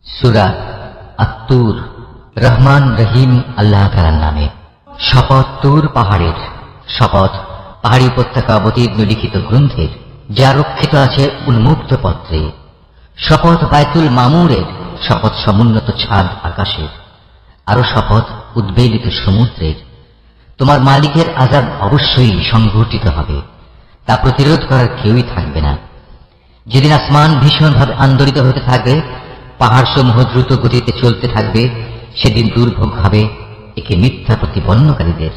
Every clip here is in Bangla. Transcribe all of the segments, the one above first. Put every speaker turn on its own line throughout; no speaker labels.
সূরা আত-তুর। রহমান রহিম আল্লাহ তাআলার নামে। শপথ তুর পাহাড়ের, শপথ পাহাড়ি উপত্যকা অবতীর্ণ লিখিত গ্রন্থের, যা রক্ষিত আছে উন্মুক্ত পত্রে। শপথ বায়তুল মামুরের, শপথ সমুন্নত ছাদ আকাশের। আরো শপথ উদ্বেলিত সমুদ্রের। তোমার মালিকের আযাব অবশ্যই সংঘটিত হবে, তা প্রতিরোধ করার কেউই থাকবে না। যেদিন আসমান ভীষণভাবে আন্দোলিত হতে থাকবে, পাহাড় সমূহ দ্রুত গতিতে চলতে থাকবে, সেদিন দুর্ভোগ হবে একে মিথ্যা প্রতিপন্নকারীদের,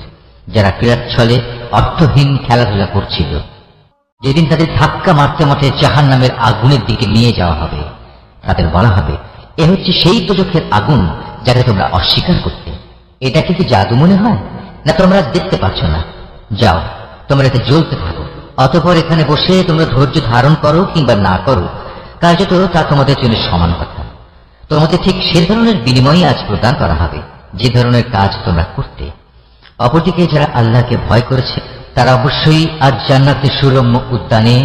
যারা ক্রীড়াচ্ছলে অর্থহীন খেলাধুলা করছিল। যেদিন তাদের ধাক্কা মারতে মারতে জাহান্নামের আগুনের দিকে নিয়ে যাওয়া হবে, তাদের বলা হবে, এ হচ্ছে সেই দোজখের আগুন যাকে তোমরা অস্বীকার করতে। এটাকে কি জাদু মনে হয়, না তোমরা দেখতে পাচ্ছ না? যাও, তোমরা এতে জ্বলতে থাকো। অতঃপর এখানে বসে তোমরা ধৈর্য ধারণ করো কিংবা না করো, কার্যত তা তোমাদের জন্য সমান কথা। তোমাদের ঠিক সে ধরনের বিনিময়ই আজ প্রদান করা হবে, যে ধরনের কাজ তোমরা করতে। অপরদিকে যারা আল্লাহকে ভয় করেছে, তারা অবশ্যই আজ জান্নাতের সুরম্য উদ্যানে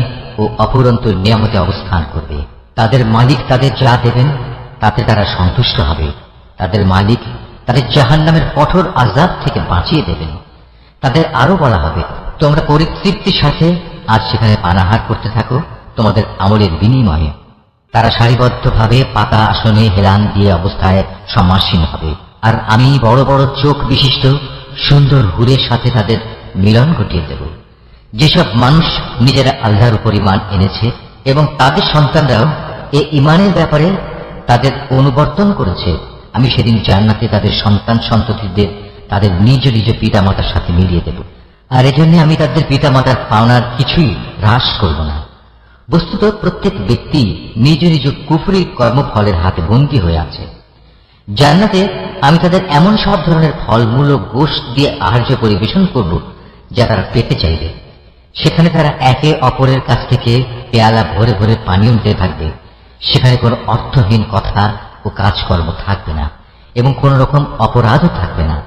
ও অফুরন্ত নিয়ামতে অবস্থান করবে। তাদের মালিক তাদের যা দেবেন তাতে তারা সন্তুষ্ট হবে। তাদের মালিক তাদের জাহান্নামের কঠোর আযাব থেকে বাঁচিয়ে দেবেন। তাদের আরো বলা হবে, তোমরা পরিতৃপ্তির সাথে আজ সেখানে পানাহার করতে থাকো তোমাদের আমলের বিনিময়ে। তারা সারিবদ্ধভাবে পাতা আসনে হেলান দিয়ে অবস্থায় সমাসীন হবে, আর আমি বড় বড় চোখ বিশিষ্ট সুন্দর হুরের সাথে তাদের মিলন ঘটিয়ে দেব। যেসব মানুষ নিজেরা আল্লাহর উপর ঈমান এনেছে এবং তাদের সন্তানরাও এ ঈমানের ব্যাপারে তাদের অনুবর্তন করেছে, আমি সেদিন জান্নাতে তাদের সন্তান সন্ততিদের তাদের নিজ নিজ পিতামাতার সাথে মিলিয়ে দেব। আর এজন্য আমি তাদের পিতামাতার পাওনার কিছুই হ্রাস করব না। বস্তুত প্রত্যেক ব্যক্তি নিজ নিজ কুফরি কর্মফলের হাতে বন্দী হয়ে আছে। জান্নাতে আমি তাদের এমন সব ধরনের ফলমূল ও গোশত দিয়ে আহার্য পরিবেশন করব যা তারা পেতে চাইবে। সেখানে তারা একে অপরের কাছ থেকে পেয়ালা ভরে ভরে পানীয় নিতে থাকবে। সেখানে কোনো অর্থহীন কথা ও কাজকর্ম থাকবে না এবং কোন রকম অপরাধও থাকবে না।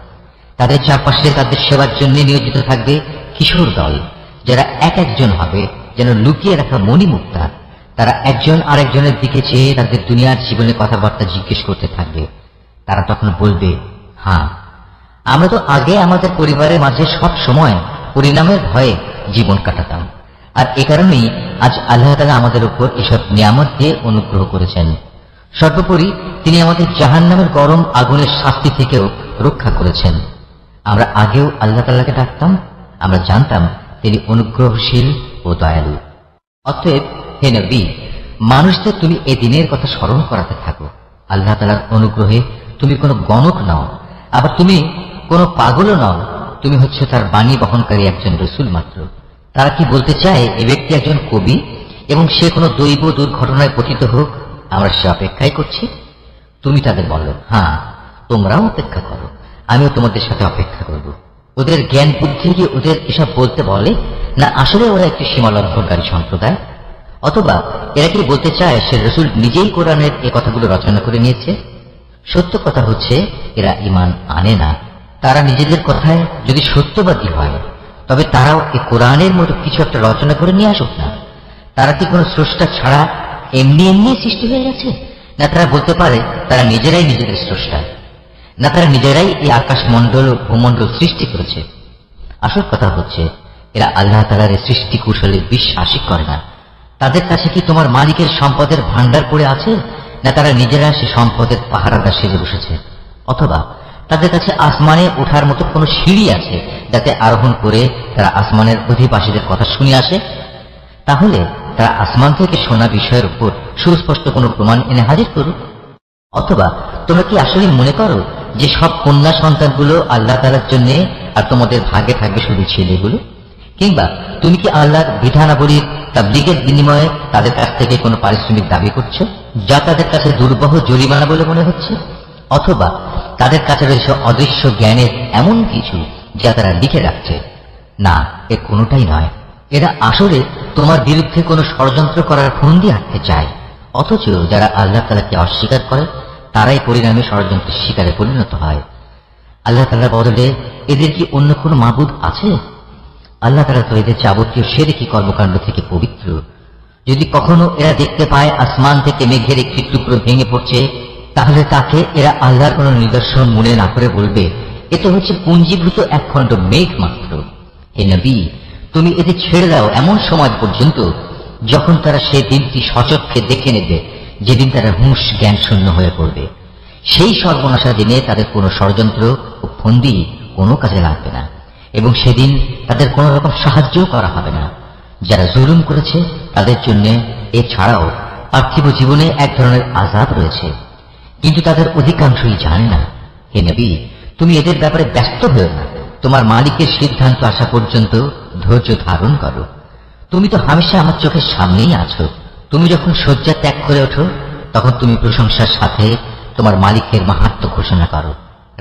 তাদের চারপাশে তাদের সেবার জন্য নিয়োজিত থাকবে কিশোর দল, যারা এক একজন হবে যেন লুকিয়ে রাখা মণিমুক্তা। তারা একজন আরেকজনের দিকে চেয়ে তাদের দুনিয়ার জীবনের কথাবার্তা জিজ্ঞেস করতে থাকবে। তারা তখন বলবে, হ্যাঁ, আমরা তো আগে আমাদের পরিবারের মাঝে সব সময় পরিণামের ভয়ে জীবন কাটাতাম, আর এ কারণেই আজ আল্লাহ তাআলা আমাদের উপর এসব নিয়ামত দিয়ে অনুগ্রহ করেছেন। সর্বোপরি তিনি আমাদের জাহান্নামের গরম আগুনের শাস্তি থেকেও রক্ষা করেছেন। আমরা আগেও আল্লাহ তাআলাকে ডাকতাম, আমরা জানতাম তিনি অনুগ্রহশীল ও দয়ালু। অতএব হে নবী, মানুষদের তুমি এ দিনের কথা স্মরণ করাতে থাকো। আল্লাহ তাআলার অনুগ্রহে তুমি কোনো গণক নও, আবার তুমি কোনো পাগলও নও। তুমি হচ্ছে তার বাণী বহনকারী একজন রসুল মাত্র। তারা কি বলতে চায় এ ব্যক্তি একজন কবি এবং সে কোনো দৈব দুর্ঘটনায় পতিত হোক, আমরা সে অপেক্ষাই করছি। তুমি তাদের বলো, হ্যাঁ, তোমরাও অপেক্ষা করো, আমিও তোমাদের সাথে অপেক্ষা করব। ওদের জ্ঞান বুদ্ধি কি ওদের এসব বলতে বলে, না আসলে ওরা একটি সীমালঙ্ঘনকারী সম্প্রদায়? অথবা এরা কি বলতে চায় সে রসুল নিজেই কোরআনের এ কথাগুলো রচনা করে নিয়েছে? সত্য কথা হচ্ছে এরা ঈমান আনে না। তারা নিজেদের কথায় যদি সত্যবাদী হয়, তবে তারাও এ কোরআনের মতো কিছু একটা রচনা করে নিয়ে আসুক না। তারা কি কোনো স্রষ্টা ছাড়া এমনি এমনি সৃষ্টি হয়ে গেছে? না তারা বলতে পারে তারা নিজেরাই নিজেদের স্রষ্টা? না তারা নিজেরাই এই আকাশমণ্ডল ও ভূমণ্ডল সৃষ্টি করেছে? আসল কথা হচ্ছে এরা আল্লাহ তাআলার সৃষ্টি কৌশলে বিশ্বাসই করে না। তাদের কাছে কি তোমার মালিকের সম্পদের ভান্ডার পড়ে আছে, না তারা নিজেরা সে সম্পদের পাহারাদার সেজে বসেছে? অথবা তাদের কাছে আসমানে ওঠার মতো কোনো সিঁড়ি আছে যাতে আরোহণ করে তারা আসমানের অধিবাসীদের কথা শুনে আসে? তাহলে তারা আসমান থেকে শোনা বিষয়ের উপর সুস্পষ্ট কোনো প্রমাণ এনে হাজির করুক। অথবা তোমরা কি আসলে মনে করো যে সব কন্যা সন্তানগুলো আল্লাহ তাআলার জন্য আর তোমাদের ভাগে থাকবে শুধু ছেলেগুলো? কিংবা তুমি কি আল্লাহর বিধানাবলীর তাবলীগের বিনিময়ে তাদের কাছ থেকে কোনো পারিশ্রমিক দাবি করছো, যা তাদের কাছে দুর্বহ জরিমানা বলে মনে হচ্ছে? অথবা তাদের কাছে রয়েছে অদৃশ্য জ্ঞানের এমন কিছু যা তারা লিখে রাখছে? না, এ কোনোটাই নয়। এরা আসলে তোমার বিরুদ্ধে কোনো ষড়যন্ত্র করার ফন্দি আঁটতে চায়। অথচ যারা আল্লাহ তাআলাকে অস্বীকার করে তারাই পরিণামে ষড়যন্ত্রের শিকারে পরিণত হয়। আল্লাহ তাআলার বদলে এদের কি অন্য কোনো মাবুদ আছে? আল্লাহ তাআলা তো এদের যাবতীয় শিরকি কর্মকাণ্ড থেকে পবিত্র। যদি কখনো এরা দেখতে পায় আসমান থেকে মেঘের একটি টুকরো ভেঙে পড়ছে তাহলে তাকে এরা আল্লাহর কোন নিদর্শন মনে না করে বলবে এ তো হচ্ছে পুঞ্জীভূত একখণ্ড মেঘ মাত্র। হে নবী, তুমি এদের ছেড়ে দাও এমন সময় পর্যন্ত যখন তারা সে দিনটি সচক্ষে দেখে নেবে, যেদিন তারা হুঁশ জ্ঞান শূন্য হয়ে পড়বে। সেই সর্বনাশা দিনে তাদের কোনো ষড়যন্ত্র ও ফন্দি কোনো কাজে লাগবে না, এবং সেদিন তাদের কোন রকম সাহায্যও করা হবে না। যারা জুলুম করেছে তাদের জন্য এছাড়াও পার্থিব জীবনে এক ধরনের আযাব রয়েছে, কিন্তু তাদের অধিকাংশই জানে না। হে নবী, তুমি এদের ব্যাপারে ব্যস্ত হও না, তোমার মালিকের সিদ্ধান্ত আসা পর্যন্ত ধৈর্য ধারণ করো। তুমি তো হামেশা আমার চোখের সামনেই আছো। তুমি যখন শয্যা ত্যাগ করে ওঠো তখন তুমি প্রশংসার সাথে তোমার মালিকের মাহাত্ম্য ঘোষণা করো।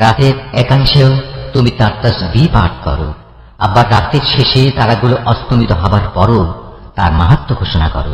রাতের একাংশেও তুমি তার তাসবিহ পাঠ করো, আবার রাতের শেষে তারাগুলো অস্তমিত হবার পরও তার মাহাত্ম্য ঘোষণা করো।